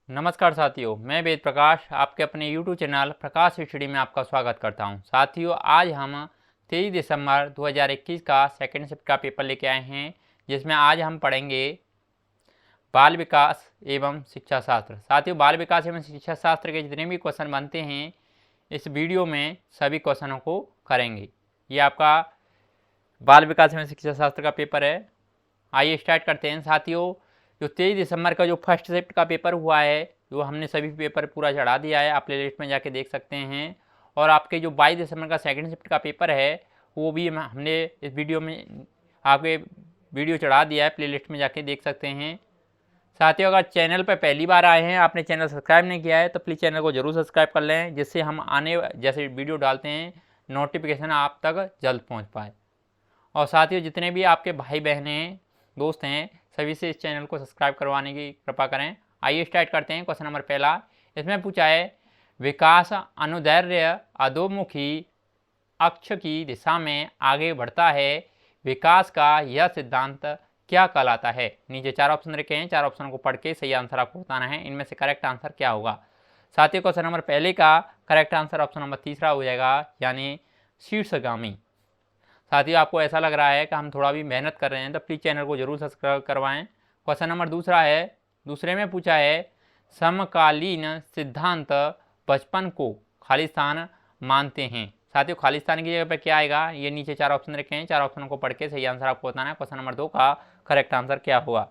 नमस्कार साथियों, मैं वेद प्रकाश आपके अपने YouTube चैनल प्रकाश स्टडी में आपका स्वागत करता हूं। साथियों, आज हम 23 दिसंबर 2021 का सेकंड शिफ्ट का पेपर लेके आए हैं, जिसमें आज हम पढ़ेंगे बाल विकास एवं शिक्षा शास्त्र। साथियों, बाल विकास एवं शिक्षा शास्त्र के जितने भी क्वेश्चन बनते हैं इस वीडियो में सभी क्वेश्चनों को करेंगे। ये आपका बाल विकास एवं शिक्षा शास्त्र का पेपर है। आइए स्टार्ट करते हैं। साथियों, जो 23 दिसंबर का जो फर्स्ट शिफ्ट का पेपर हुआ है, जो हमने सभी पेपर पूरा चढ़ा दिया है, आप प्लेलिस्ट में जाके देख सकते हैं। और आपके जो 22 दिसंबर का सेकंड शिफ्ट का पेपर है वो भी हमने इस वीडियो में आपके वीडियो चढ़ा दिया है, प्लेलिस्ट में जाके देख सकते हैं। साथियों, अगर चैनल पर पहली बार आए हैं, आपने चैनल सब्सक्राइब नहीं किया है तो प्लीज़ चैनल को जरूर सब्सक्राइब कर लें, जिससे हम आने जैसे वीडियो डालते हैं नोटिफिकेशन आप तक जल्द पहुँच पाए। और साथियों, जितने भी आपके भाई बहनें दोस्त हैं सभी से इस चैनल को सब्सक्राइब करवाने की कृपा करें। आइए स्टार्ट करते हैं। क्वेश्चन नंबर पहला इसमें पूछा है, विकास अनुदैर्ध्य अधोमुखी अक्ष की दिशा में आगे बढ़ता है, विकास का यह सिद्धांत क्या कहलाता है। नीचे चार ऑप्शन रखे हैं, चार ऑप्शन को पढ़ के सही आंसर आपको बताना है, इनमें से करेक्ट आंसर क्या होगा। साथियों, क्वेश्चन नंबर पहले का करेक्ट आंसर ऑप्शन नंबर तीसरा हो जाएगा, यानी शीर्षगामी। साथियों, आपको ऐसा लग रहा है कि हम थोड़ा भी मेहनत कर रहे हैं तो प्लीज़ चैनल को जरूर सब्सक्राइब करवाएं। क्वेश्चन नंबर दूसरा है, दूसरे में पूछा है, समकालीन सिद्धांत बचपन को खालिस्तान मानते हैं। साथियों, खालिस्तान की जगह पर क्या आएगा, ये नीचे चार ऑप्शन रखे हैं, चार ऑप्शन को पढ़ के सही आंसर आपको बताना है। क्वेश्चन नंबर 2 का करेक्ट आंसर क्या होगा।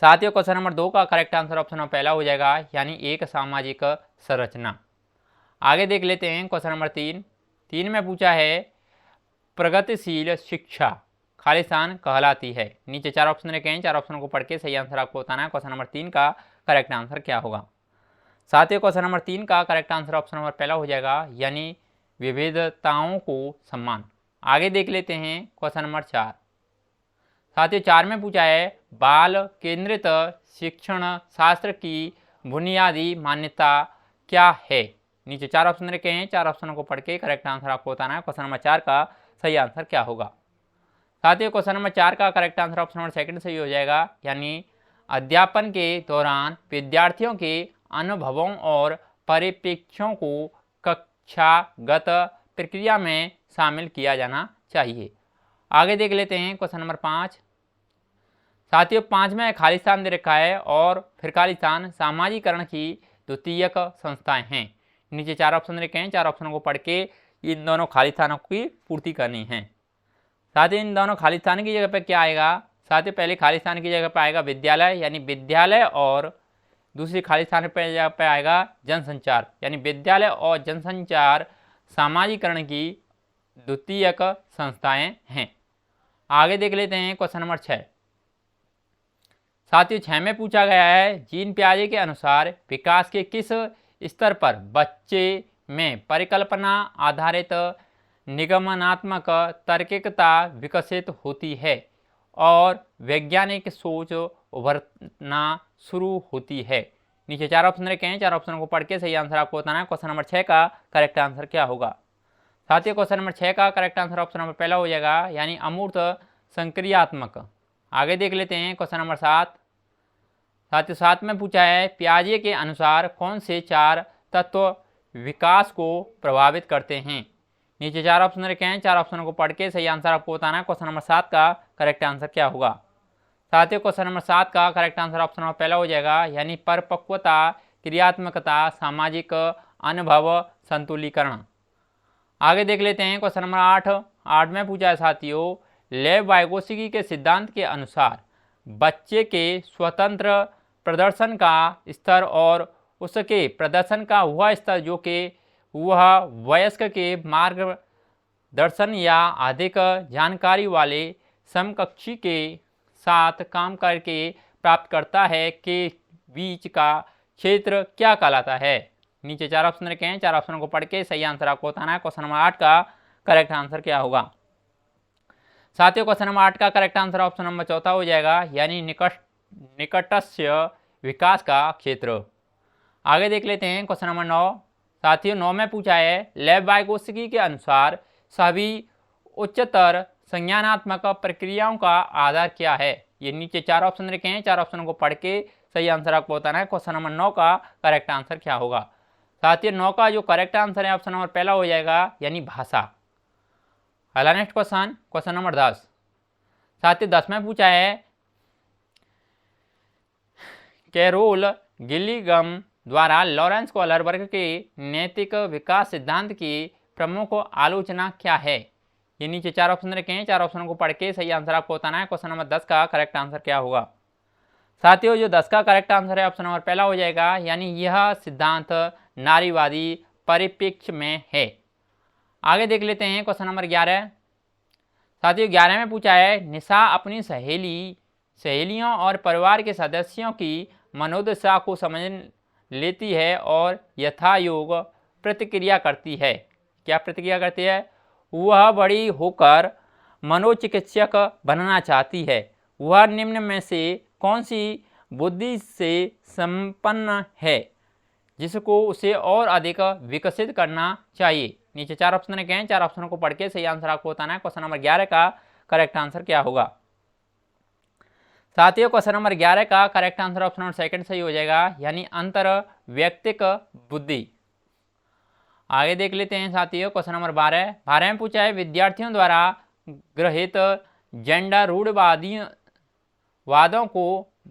साथियों, क्वेश्चन नंबर 2 का करेक्ट आंसर ऑप्शन नंबर पहला हो जाएगा, यानी एक सामाजिक संरचना। आगे देख लेते हैं क्वेश्चन नंबर 3। 3 में पूछा है, प्रगतिशील शिक्षा खालिस्तान कहलाती है। नीचे चार ऑप्शन रखे हैं, चार ऑप्शन को पढ़ के सही आंसर आपको बताना है। क्वेश्चन नंबर 3 का करेक्ट आंसर क्या होगा। साथियों, क्वेश्चन नंबर 3 का करेक्ट आंसर ऑप्शन नंबर पहला हो जाएगा, यानी विविधताओं को सम्मान। आगे देख लेते हैं क्वेश्चन नंबर 4। साथियों, 4 में पूछा है, बाल केंद्रित शिक्षण शास्त्र की बुनियादी मान्यता क्या है। नीचे चार ऑप्शन रखे हैं, चार ऑप्शनों को पढ़ के करेक्ट आंसर आपको बताना है। क्वेश्चन नंबर 4 का सही आंसर क्या होगा। साथियों, क्वेश्चन नंबर 4 का correct answer option number second सही हो जाएगा, यानी अध्यापन के दौरान विद्यार्थियों के अनुभवों और परिप्रेक्ष्यों को कक्षागत प्रक्रिया में शामिल किया जाना चाहिए। आगे देख लेते हैं क्वेश्चन नंबर 5। साथियों, 5 में खालिस्तान दे रखा है और फिर खालिस्तान सामाजिकरण की द्वितीयक संस्थाएं हैं। नीचे चार ऑप्शन रखे हैं, चार ऑप्शनों को पढ़ के इन दोनों खालिस्तानों की पूर्ति करनी है। साथ ही इन दोनों खालिस्तान की जगह पे क्या आएगा। साथ ही पहले खालिस्तान की जगह पे आएगा विद्यालय, यानी विद्यालय, और दूसरी खालिस्तान पे जगह पे आएगा जनसंचार, यानी विद्यालय और जनसंचार सामाजिकरण की द्वितीयक संस्थाएं हैं। आगे देख लेते हैं क्वेश्चन नंबर 6। साथियों, 6 में पूछा गया है, जीन पियाजे के अनुसार विकास के किस स्तर पर बच्चे में परिकल्पना आधारित निगमनात्मक तार्किकता विकसित होती है और वैज्ञानिक सोच उभरना शुरू होती है। नीचे चार ऑप्शन रखे हैं, चार ऑप्शन को पढ़ के सही आंसर आपको बताना है। क्वेश्चन नंबर 6 का करेक्ट आंसर क्या होगा। साथियों, क्वेश्चन नंबर 6 का करेक्ट आंसर ऑप्शन नंबर पहला हो जाएगा, यानी अमूर्त संक्रियात्मक। आगे देख लेते हैं क्वेश्चन नंबर 7। साथियों, 7 में पूछा है, पियाजे के अनुसार कौन से 4 तत्व विकास को प्रभावित करते हैं। नीचे चार ऑप्शन रखे हैं, चार ऑप्शनों को पढ़ के सही आंसर आपको बताना है। क्वेश्चन नंबर 7 का करेक्ट आंसर क्या होगा। साथियों, क्वेश्चन नंबर 7 का करेक्ट आंसर ऑप्शन नंबर पहला हो जाएगा, यानी परिपक्वता, क्रियात्मकता, सामाजिक अनुभव, संतुलीकरण। आगे देख लेते हैं क्वेश्चन नंबर 8। 8 में पूछा है साथियों, लेव वाइगोत्स्की के सिद्धांत के अनुसार बच्चे के स्वतंत्र प्रदर्शन का स्तर और उसके प्रदर्शन का वह स्तर जो कि वह वयस्क के मार्गदर्शन या अधिक जानकारी वाले समकक्षी के साथ काम करके प्राप्त करता है के बीच का क्षेत्र क्या कहलाता है। नीचे चार ऑप्शन रखे हैं, चार ऑप्शनों को पढ़ के सही आंसर आपको बताना है। क्वेश्चन नंबर 8 का करेक्ट आंसर क्या होगा। साथियों, क्वेश्चन नंबर 8 का करेक्ट आंसर ऑप्शन नंबर चौथा हो जाएगा, यानी निकटस्य विकास का क्षेत्र। आगे देख लेते हैं क्वेश्चन नंबर 9। साथियों, 9 में पूछा है, लेव वाइगोत्स्की के अनुसार सभी उच्चतर संज्ञानात्मक प्रक्रियाओं का आधार क्या है। ये नीचे चार ऑप्शन रखे हैं, चार ऑप्शनों को पढ़ के सही आंसर आपको बताना है। क्वेश्चन नंबर 9 का करेक्ट आंसर क्या होगा? साथियों 9 का जो करेक्ट आंसर है ऑप्शन नंबर पहला हो जाएगा, यानी भाषा। अगला नेक्स्ट क्वेश्चन, क्वेश्चन नंबर 10। साथियों 10 में पूछा है कैरोल गिल्लिगम द्वारा लॉरेंस कॉलर वर्ग के नैतिक विकास सिद्धांत की प्रमुख आलोचना क्या है? ये नीचे 4 ऑप्शन रखे हैं, 4 ऑप्शनों को पढ़ के सही आंसर आपको बताना है। क्वेश्चन नंबर 10 का करेक्ट आंसर क्या होगा? साथियों जो 10 का करेक्ट आंसर है ऑप्शन नंबर पहला हो जाएगा, यानी यह सिद्धांत नारीवादी परिप्रेक्ष्य में है। आगे देख लेते हैं क्वेश्चन नंबर 11। साथियों 11 में पूछा है निशा अपनी सहेलियों और परिवार के सदस्यों की मनोदशा को समझ लेती है और यथायोग प्रतिक्रिया करती है। क्या प्रतिक्रिया करती है? वह बड़ी होकर मनोचिकित्सक बनना चाहती है। वह निम्न में से कौन सी बुद्धि से संपन्न है जिसको उसे और अधिक विकसित करना चाहिए? नीचे 4 ऑप्शन रखे हैं, 4 ऑप्शनों को पढ़ के सही आंसर आपको बताना है। क्वेश्चन नंबर 11 का करेक्ट आंसर क्या होगा? साथियों क्वेश्चन नंबर 11 का correct answer option number second सही हो जाएगा, यानी अंतर व्यक्तिक बुद्धि। आगे देख लेते हैं साथियों क्वेश्चन नंबर 12 में पूछा है विद्यार्थियों द्वारा गृहीत जेंडर रूढ़वादी वादों को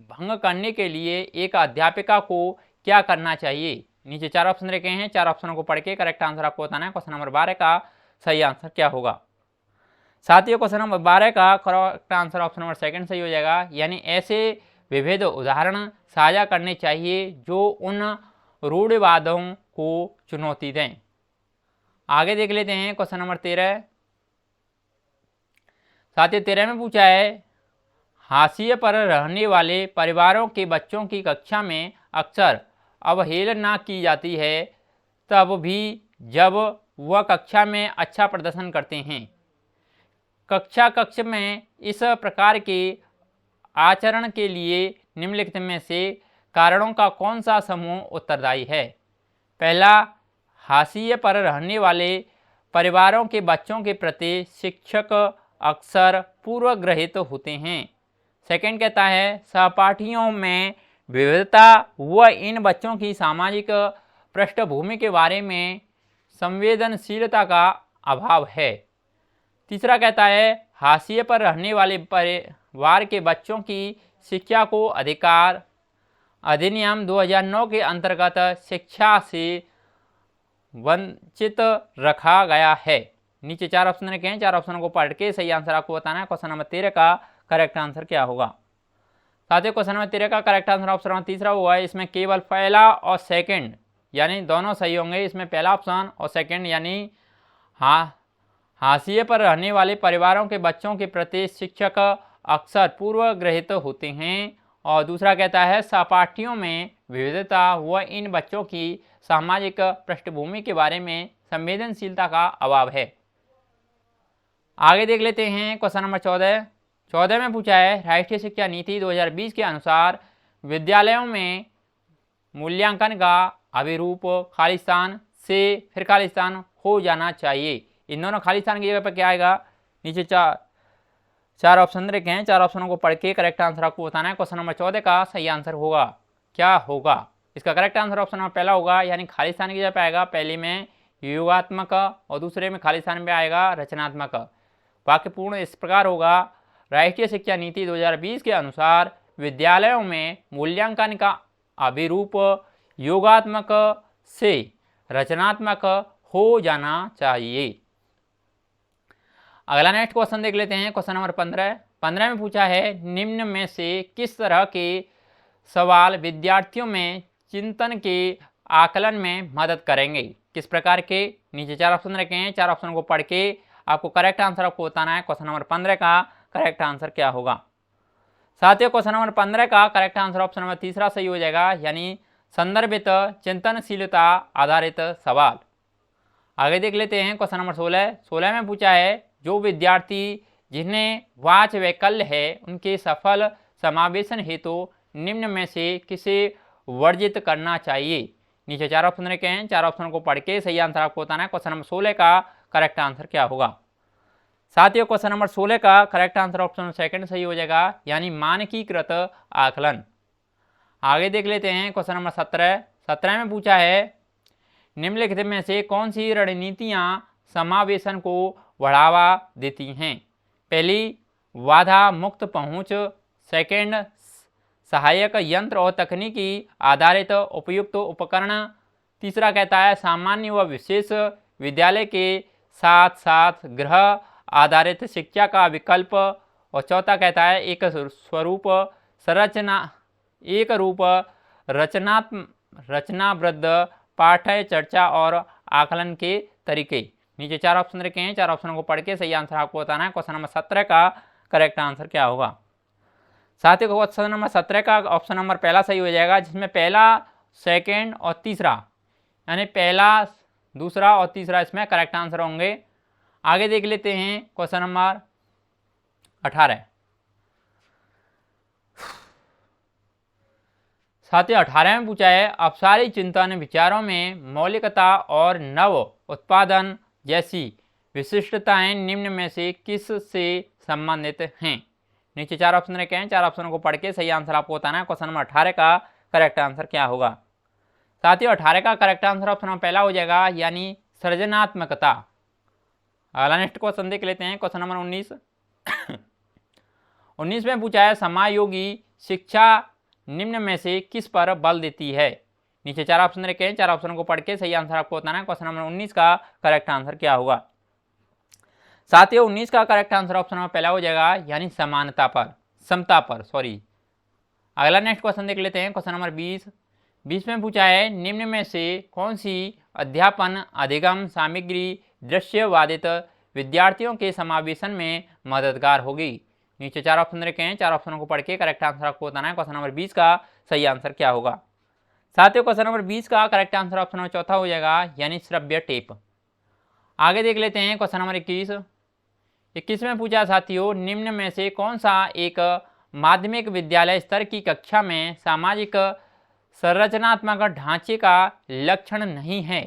भंग करने के लिए एक अध्यापिका को क्या करना चाहिए? नीचे 4 ऑप्शन रखे हैं, 4 ऑप्शनों को पढ़ के करेक्ट आंसर आपको बताना है। क्वेश्चन नंबर 12 का सही आंसर क्या होगा? साथियों क्वेश्चन नंबर 12 का correct answer option number second सही हो जाएगा, यानी ऐसे विविध उदाहरण साझा करने चाहिए जो उन रूढ़वादों को चुनौती दें। आगे देख लेते हैं क्वेश्चन नंबर 13। साथियों 13 में पूछा है हाशिए पर रहने वाले परिवारों के बच्चों की कक्षा में अक्सर अवहेलना की जाती है, तब भी जब वह कक्षा में अच्छा प्रदर्शन करते हैं। कक्ष में इस प्रकार के आचरण के लिए निम्नलिखित में से कारणों का कौन सा समूह उत्तरदायी है? पहला, हाशिए पर रहने वाले परिवारों के बच्चों के प्रति शिक्षक अक्सर पूर्वग्रहित होते हैं। सेकंड कहता है सहपाठियों में विविधता व इन बच्चों की सामाजिक पृष्ठभूमि के बारे में संवेदनशीलता का अभाव है। तीसरा कहता है हाशिए पर रहने वाले परिवार के बच्चों की शिक्षा को अधिकार अधिनियम 2009 के अंतर्गत शिक्षा से वंचित रखा गया है। नीचे 4 ऑप्शन रखे हैं, 4 ऑप्शनों को पढ़ के सही आंसर आपको बताना है। क्वेश्चन नंबर 13 का करेक्ट आंसर क्या होगा? साथियों क्वेश्चन नंबर 13 का करेक्ट आंसर ऑप्शन नंबर तीसरा हुआ है। इसमें केवल पहला और सेकंड यानी दोनों सही होंगे। इसमें पहला ऑप्शन और सेकंड यानी हाशिए पर रहने वाले परिवारों के बच्चों के प्रति शिक्षक अक्सर पूर्वग्रहित होते हैं। और दूसरा कहता है सहपाठियों में विविधता व इन बच्चों की सामाजिक पृष्ठभूमि के बारे में संवेदनशीलता का अभाव है। आगे देख लेते हैं क्वेश्चन नंबर 14 में पूछा है राष्ट्रीय शिक्षा नीति 2020 के अनुसार विद्यालयों में मूल्यांकन का अभिरूप खालिस्तान से फिर खालिस्तान हो जाना चाहिए। इन दोनों खालिस्तान की जगह पर क्या आएगा? नीचे 4 ऑप्शन रखे हैं, 4 ऑप्शनों को पढ़ के करेक्ट आंसर आपको बताना है। क्वेश्चन नंबर 14 का सही आंसर होगा क्या होगा? इसका करेक्ट आंसर ऑप्शन नंबर पहला होगा, यानी खालिस्तान की जगह पर आएगा पहले में योगात्मक और दूसरे में खालिस्तान में आएगा रचनात्मक। वाक्य पूर्ण इस प्रकार होगा राष्ट्रीय शिक्षा नीति 2020 के अनुसार विद्यालयों में मूल्यांकन का अभिरूप योगात्मक से रचनात्मक हो जाना चाहिए। अगला नेक्स्ट क्वेश्चन देख लेते हैं। क्वेश्चन नंबर 15 में पूछा है निम्न में से किस तरह के सवाल विद्यार्थियों में चिंतन के आकलन में मदद करेंगे? किस प्रकार के? नीचे 4 ऑप्शन रखे हैं, 4 ऑप्शन को पढ़ के आपको करेक्ट आंसर आपको बताना है। क्वेश्चन नंबर 15 का करेक्ट आंसर क्या होगा? साथियों क्वेश्चन नंबर 15 का करेक्ट आंसर ऑप्शन नंबर तीसरा सही हो जाएगा, यानी संदर्भित चिंतनशीलता आधारित सवाल। आगे देख लेते हैं क्वेश्चन नंबर 16 में पूछा है जो विद्यार्थी जिन्हें वाच वैकल्य है उनके सफल समावेशन हेतु निम्न में से किसे वर्जित करना चाहिए? नीचे 4 ऑप्शन रखे हैं, 4 ऑप्शनों को पढ़ के सही आंसर आपको बताना है। क्वेश्चन नंबर 16 का करेक्ट आंसर क्या होगा? साथियों क्वेश्चन नंबर 16 का करेक्ट आंसर ऑप्शन सेकंड सही हो जाएगा, यानी मानकीकृत आकलन। आगे देख लेते हैं क्वेश्चन नंबर 17 में पूछा है निम्नलिखित में से कौन सी रणनीतियां समावेशन को बढ़ावा देती हैं। पहली, बाधा मुक्त पहुंच। सेकंड, सहायक यंत्र और तकनीकी आधारित उपयुक्त उपकरण। तीसरा कहता है सामान्य व विशेष विद्यालय के साथ साथ गृह आधारित शिक्षा का विकल्प। और चौथा कहता है एक रूप रचनाबद्ध पाठ्य चर्चा और आकलन के तरीके। नीचे 4 ऑप्शन रखे हैं, 4 ऑप्शनों को पढ़ के सही आंसर आपको बताना है। क्वेश्चन नंबर 17 का करेक्ट आंसर क्या होगा। साथ ही क्वेश्चन नंबर 17 का ऑप्शन नंबर पहला सही हो जाएगा, जिसमें पहला, सेकंड और तीसरा, यानी पहला, दूसरा और तीसरा इसमें करेक्ट आंसर होंगे। आगे देख लेते हैं क्वेश्चन नंबर 18। साथ ही 18 में पूछा है अपसारी चिंतन विचारों में मौलिकता और नव उत्पादन जैसी विशिष्टताएं निम्न में से किस से संबंधित हैं। नीचे 4 ऑप्शन रखे हैं, 4 ऑप्शनों को पढ़ के सही आंसर आपको बताना है। क्वेश्चन नंबर 18 का करेक्ट आंसर क्या होगा। साथ ही 18 का करेक्ट आंसर ऑप्शन नंबर पहला हो जाएगा, यानी सृजनात्मकता। अगला नेक्स्ट क्वेश्चन देख लेते हैं, क्वेश्चन नंबर 19 में पूछा है समायोगी शिक्षा निम्न में से किस पर बल देती है। नीचे 4 ऑप्शन रखे हैं, 4 ऑप्शनों को पढ़ के सही आंसर आपको बताना है। क्वेश्चन नंबर 19 का करेक्ट आंसर क्या होगा। साथ ही 19 का करेक्ट आंसर ऑप्शन नंबर पहला हो जाएगा, यानी समता पर। अगला नेक्स्ट क्वेश्चन देख लेते हैं, क्वेश्चन नंबर 20 में पूछा है निम्न में से कौन सी अध्यापन अधिगम सामग्री दृश्यवादित विद्यार्थियों के समावेशन में मददगार होगी। नीचे 4 ऑप्शन रखे हैं, 4 ऑप्शनों को पढ़ के करेक्ट आंसर आपको बताना है। क्वेश्चन नंबर 20 का सही आंसर क्या होगा। साथ ही क्वेश्चन नंबर 20 का करेक्ट आंसर ऑप्शन नंबर चौथा हो जाएगा, यानी श्रव्य टेप। आगे देख लेते हैं क्वेश्चन नंबर 21 में पूछा साथियों निम्न में से कौन सा एक माध्यमिक विद्यालय स्तर की कक्षा में सामाजिक संरचनात्मक ढांचे का लक्षण नहीं है।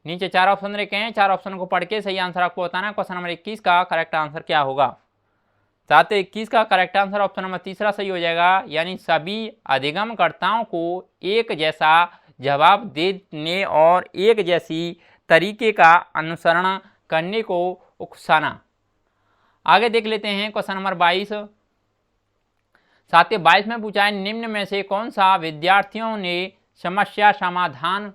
नीचे 4 ऑप्शन रखे हैं, 4 ऑप्शन को पढ़ के सही आंसर आपको बताना है। क्वेश्चन नंबर 21 का करेक्ट आंसर क्या होगा। साथ ही 21 का करेक्ट आंसर ऑप्शन नंबर तीसरा सही हो जाएगा, यानी सभी अधिगमकर्ताओं को एक जैसा जवाब देने और एक जैसी तरीके का अनुसरण करने को उकसाना। आगे देख लेते हैं क्वेश्चन नंबर 22। साथ ही 22 में पूछा है निम्न में से कौन सा विद्यार्थियों ने समस्या समाधान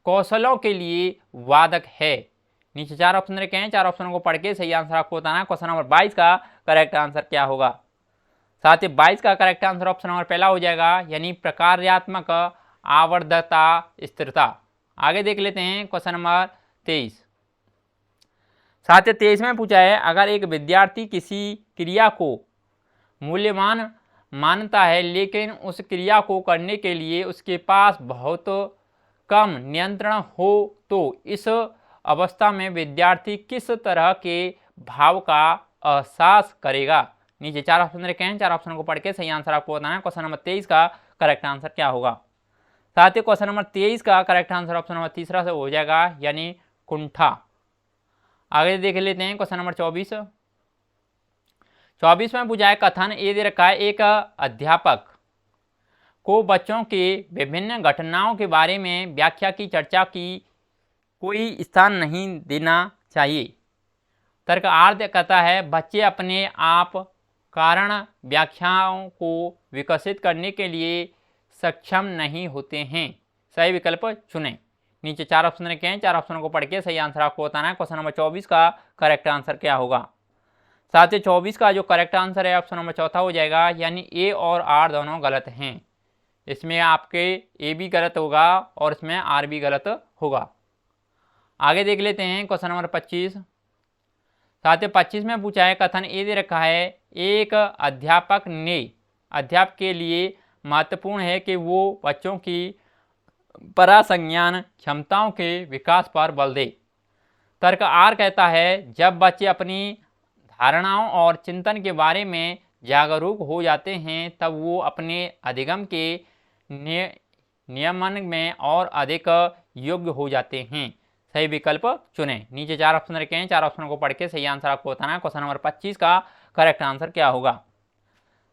कौशलों के लिए वादक है। नीचे 4 ऑप्शन रखे हैं, 4 ऑप्शनों को पढ़ के सही आंसर आपको बताना है। क्वेश्चन नंबर 22 का करेक्ट आंसर क्या होगा। साथ ही 22 का करेक्ट आंसर ऑप्शन नंबर पहला हो जाएगा, यानी प्रकार्यात्मक आवर्धता स्थिरता। आगे देख लेते हैं क्वेश्चन नंबर 23। साथ ही 23 में पूछा है अगर एक विद्यार्थी किसी क्रिया को मूल्यवान मानता है लेकिन उस क्रिया को करने के लिए उसके पास बहुत कम नियंत्रण हो तो इस अवस्था में विद्यार्थी किस तरह के भाव का एहसास करेगा। नीचे 4 ऑप्शन रखे हैं, 4 ऑप्शनों को पढ़ के सही आंसर आपको बताना है। क्वेश्चन नंबर 23 का करेक्ट आंसर क्या होगा। साथ ही क्वेश्चन नंबर 23 का करेक्ट आंसर ऑप्शन नंबर तीसरा से हो जाएगा, यानी कुंठा। आगे देख लेते हैं क्वेश्चन नंबर 24 में पूछा है कथन ये दे रखा है एक अध्यापक को बच्चों के विभिन्न घटनाओं के बारे में व्याख्या की चर्चा की कोई स्थान नहीं देना चाहिए। तर्क आर्थ कहता है बच्चे अपने आप कारण व्याख्याओं को विकसित करने के लिए सक्षम नहीं होते हैं। सही विकल्प चुनें। नीचे 4 ऑप्शन रखे हैं, 4 ऑप्शनों को पढ़ के सही आंसर आपको बताना है। क्वेश्चन नंबर 24 का करेक्ट आंसर क्या होगा। साथ ही 24 का जो करेक्ट आंसर है ऑप्शन नंबर चौथा हो जाएगा, यानी ए और आर दोनों गलत हैं। इसमें आपके ए भी गलत होगा और इसमें आर भी गलत होगा। आगे देख लेते हैं क्वेश्चन नंबर 25। साथ ही 25 में पूछा है कथन ए दे रखा है एक अध्यापक ने अध्यापक के लिए महत्वपूर्ण है कि वो बच्चों की परासंज्ञान क्षमताओं के विकास पर बल दे। तर्क आर कहता है जब बच्चे अपनी धारणाओं और चिंतन के बारे में जागरूक हो जाते हैं तब वो अपने अधिगम के नियमन में और अधिक योग्य हो जाते हैं। सही विकल्प चुनें। नीचे 4 ऑप्शन रखे हैं, 4 ऑप्शनों को पढ़ के सही आंसर आपको बताना है। क्वेश्चन नंबर 25 का करेक्ट आंसर क्या होगा।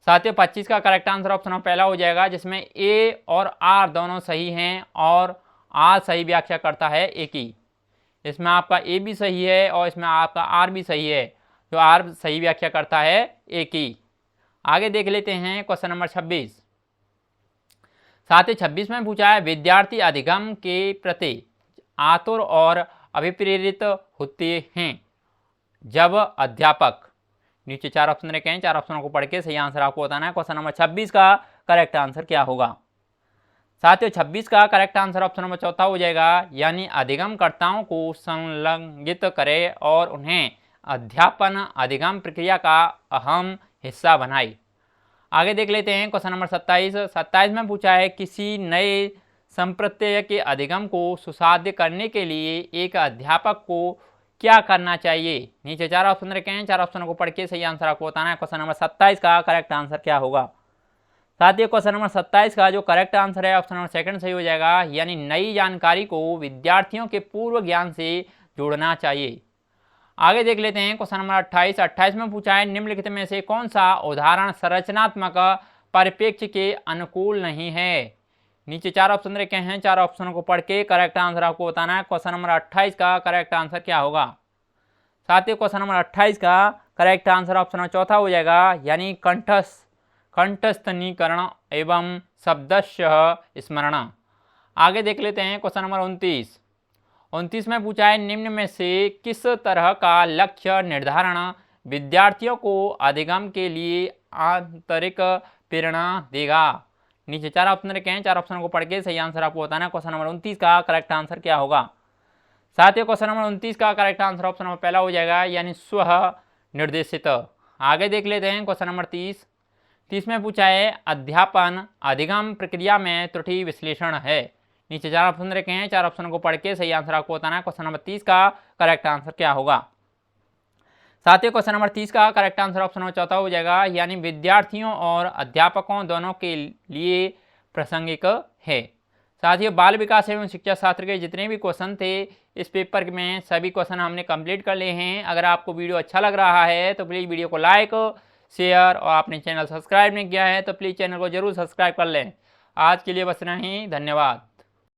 साथियों 25 का करेक्ट आंसर ऑप्शन नंबर पहला हो जाएगा, जिसमें ए और आर दोनों सही हैं और आर सही व्याख्या करता है ए की। इसमें आपका ए भी सही है और इसमें आपका आर भी सही है, जो आर सही व्याख्या करता है ए की। आगे देख लेते हैं क्वेश्चन नंबर 26। साथियों 26 में पूछा है विद्यार्थी अधिगम के प्रति आतुर और अभिप्रेरित होते हैं जब अध्यापक, नीचे 4 ऑप्शन रखे हैं, 4 ऑप्शनों को पढ़ के सही आंसर आपको बताना है। क्वेश्चन नंबर 26 का करेक्ट आंसर क्या होगा? साथियों 26 का करेक्ट आंसर ऑप्शन नंबर चौथा हो जाएगा, यानी अधिगमकर्ताओं को संलग्नित करे और उन्हें अध्यापन अधिगम प्रक्रिया का अहम हिस्सा बनाए। आगे देख लेते हैं क्वेश्चन नंबर 27। 27 में पूछा है किसी नए संप्रत्यय के अधिगम को सुसाध्य करने के लिए एक अध्यापक को क्या करना चाहिए? नीचे 4 ऑप्शन रखे हैं, 4 ऑप्शनों को पढ़ के सही आंसर आपको बताना है। क्वेश्चन नंबर 27 का करेक्ट आंसर क्या होगा? साथियों क्वेश्चन नंबर 27 का जो करेक्ट आंसर है ऑप्शन नंबर सेकंड सही हो जाएगा, यानी नई जानकारी को विद्यार्थियों के पूर्व ज्ञान से जोड़ना चाहिए। आगे देख लेते हैं क्वेश्चन नंबर 28। 28 में पूछा है निम्नलिखित में से कौन सा उदाहरण संरचनात्मक परिप्रेक्ष्य के अनुकूल नहीं है? नीचे 4 ऑप्शन रखे हैं, 4 ऑप्शनों को पढ़ के करेक्ट आंसर आपको बताना है। क्वेश्चन नंबर 28 का करेक्ट आंसर क्या होगा? साथियों क्वेश्चन नंबर 28 का करेक्ट आंसर ऑप्शन नंबर चौथा हो जाएगा, यानी कंठस्थनीकरण एवं शब्दशः स्मरण। आगे देख लेते हैं क्वेश्चन नंबर 29। 29 में पूछा है निम्न में से किस तरह का लक्ष्य निर्धारण विद्यार्थियों को अधिगम के लिए आंतरिक प्रेरणा देगा? नीचे 4 ऑप्शन रखे हैं, 4 ऑप्शनों को पढ़ के सही आंसर आपको बताना है। क्वेश्चन नंबर 29 का करेक्ट आंसर क्या होगा? साथियों क्वेश्चन नंबर 29 का करेक्ट आंसर ऑप्शन नंबर पहला हो जाएगा, यानी स्व निर्देशित। आगे देख लेते हैं क्वेश्चन नंबर 30। 30 में पूछा है अध्यापन अधिगम प्रक्रिया में त्रुटि विश्लेषण है। नीचे 4 ऑप्शन रखे हैं, 4 ऑप्शनों को पढ़ के सही आंसर आपको बताना है। क्वेश्चन नंबर 30 का करेक्ट आंसर क्या होगा? साथियों क्वेश्चन नंबर 30 का करेक्ट आंसर ऑप्शन नंबर चौथा हो जाएगा, यानी विद्यार्थियों और अध्यापकों दोनों के लिए प्रासंगिक है। साथियों बाल विकास एवं शिक्षा शास्त्र के जितने भी क्वेश्चन थे इस पेपर में सभी क्वेश्चन हमने कंप्लीट कर लिए हैं। अगर आपको वीडियो अच्छा लग रहा है तो प्लीज़ वीडियो को लाइक शेयर और आपने चैनल सब्सक्राइब नहीं किया है तो प्लीज़ चैनल को जरूर सब्सक्राइब कर लें। आज के लिए बस इतना ही, धन्यवाद।